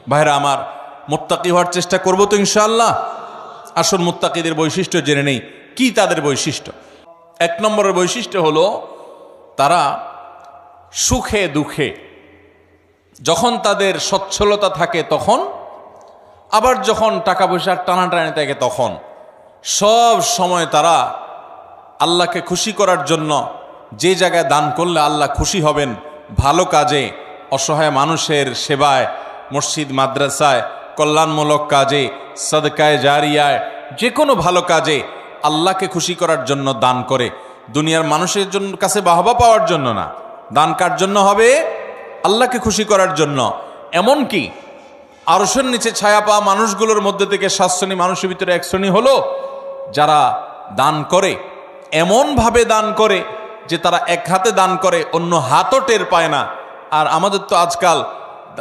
ভাইরা আমার, মুত্তাকি হওয়ার চেষ্টা করব তো ইনশাআল্লাহ। আসল মুত্তাকিদের বৈশিষ্ট্য জেনে নেই। কি তাদের বৈশিষ্ট্য? 1 নম্বরের বৈশিষ্ট্য হলো তারা সুখে দুঃখে, যখন তাদের সচ্ছলতা থাকে তখন, আবার যখন টাকা পয়সার টানাটানি থাকে তখন, সব সময় তারা আল্লাহকে খুশি করার জন্য যে জায়গায় দান করলে আল্লাহ খুশি হবেন, ভালো কাজে, অসহায় মানুষের সেবায়, মসজিদ মাদ্রাসায়, কল্যাণমূলক কাজে, সাদকায়ে জারিয়ায়, যে কোনো ভালো কাজে আল্লাহকে খুশি করার জন্য দান করে। দুনিয়ার মানুষের জন্য কাছে বাহবা পাওয়ার জন্য না, দান কার জন্য হবে? আল্লাহকে খুশি করার জন্য। এমনকি আরশের নিচে ছায়া পাওয়া মানুষগুলোর মধ্যে থেকে 7 শ্রেণী মানুষের ভিতরে 1 শ্রেণী হলো যারা দান করে, এমনভাবে দান করে যে তারা এক হাতে দান করে, অন্য হাতও টের পায় না। আর আমাদের তো আজকাল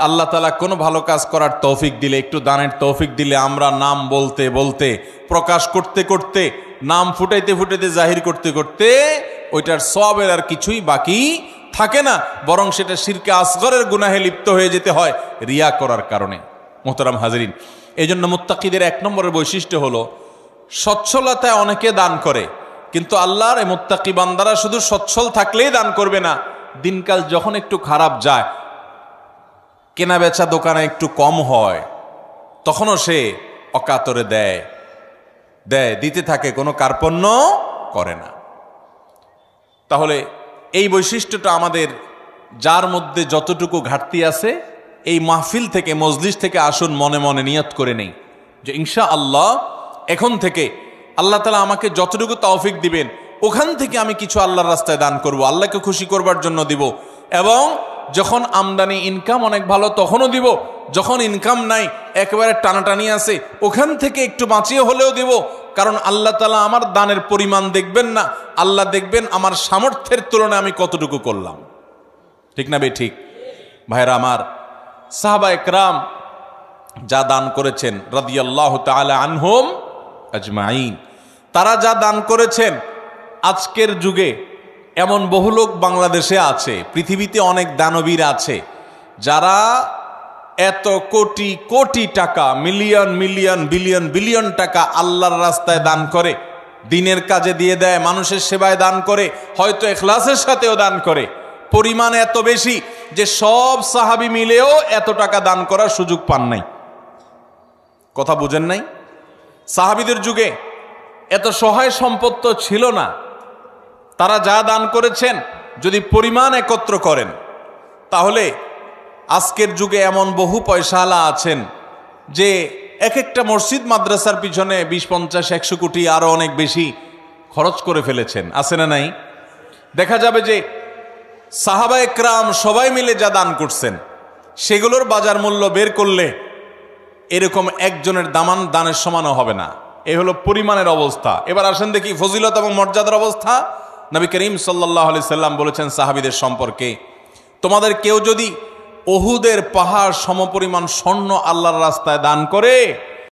আল্লাহ তাআলা কোনো ভালো কাজ করার তৌফিক দিলে, একটু দানের তৌফিক দিলে, আমরা নাম বলতে বলতে, প্রকাশ করতে করতে, নাম ফুটাইতে ফুটাইতে, জাহির করতে করতে ওইটার সওয়াবের আর কিছুই বাকি থাকে না, বরং সেটা শিরকে আসগরের গুনাহে লিপ্ত হয়ে যেতে হয় রিয়া করার কারণে। মোহতারাম হাজরিন, এই জন্য মুত্তাকিদের 1 নম্বরের বৈশিষ্ট্য হলো সচ্ছলতায় অনেকে দান করে, কিন্তু আল্লাহর এই মুত্তাকি বান্দারা শুধু সচ্ছল থাকলেই দান করবে না, দিনকাল যখন একটু খারাপ যায়, কেনা বেচা দোকানে একটু কম হয়, তখনও সে অকাতরে দেয়, দিতে থাকে, কোনো কার্পণ্য করে না। তাহলে এই বৈশিষ্ট্যটা আমাদের, যার মধ্যে যতটুকু ঘাটতি আছে, এই মাহফিল থেকে, মজলিস থেকে আসুন মনে মনে নিয়ত করে নেই যে ইনশাআল্লাহ এখন থেকে আল্লাহ তাআলা আমাকে যতটুকু তৌফিক দিবেন ওখান থেকে আমি কিছু আল্লাহর রাস্তায় দান করব, আল্লাহকে খুশি করবার জন্য দিব। এবং যখন আমদানি ইনকাম অনেক ভালো তখনও দিব, যখন ইনকাম নাই, একেবারে টানাটানি আছে, ওখান থেকে একটু বাঁচিয়ে হলেও দিব। কারণ আল্লাহ তাআলা আমার দানের পরিমাণ দেখবেন না, আল্লাহ দেখবেন আমার সামর্থ্যের তুলনায় আমি কতটুকু করলাম। ঠিক না বে ঠিক? ভাইরা আমার, সাহাবা একরাম যা দান করেছেন রাদিয়াল্লাহু তাআলা আনহুম আজমাইন, তারা যা দান করেছেন, আজকের যুগে এমন বহু লোক বাংলাদেশে আছে, পৃথিবীতে অনেক দানবীর আছে যারা এত কোটি কোটি টাকা, মিলিয়ন মিলিয়ন বিলিয়ন বিলিয়ন টাকা আল্লাহর রাস্তায় দান করে, দিনের কাজে দিয়ে দেয়, মানুষের সেবায় দান করে, হয়তো ইখলাসের সাথেও দান করে। পরিমাণ এত বেশি যে সব সাহাবী মিলেও এত টাকা দান করার সুযোগ পান নাই। কথা বুঝেন নাই? সাহাবীদের যুগে এত সহায় সম্পদ তো ছিল না। তারা যা দান করেছেন যদি পরিমাণ একত্র করেন, তাহলে আজকের যুগে এমন বহু পয়সাওয়ালা আছেন যে এক একটা মসজিদ মাদ্রাসার পিছনে 20, 50, 100 কোটি আরো অনেক বেশি খরচ করে ফেলেছেন। আছে না নাই? দেখা যাবে যে সাহাবা একরাম সবাই মিলে যা দান করছেন সেগুলোর বাজার মূল্য বের করলে এরকম একজনের দানের সমানও হবে না। এই হলো পরিমাণের অবস্থা। এবার আসেন দেখি ফজিলত এবং মর্যাদার অবস্থা। নবী করিম সাল্লাল্লাহু আলাইহি সাল্লাম বলেছেন সাহাবীদের সম্পর্কে, তোমাদের কেউ যদি উহুদের পাহাড় সমপরিমাণ স্বর্ণ আল্লাহর রাস্তায় দান করে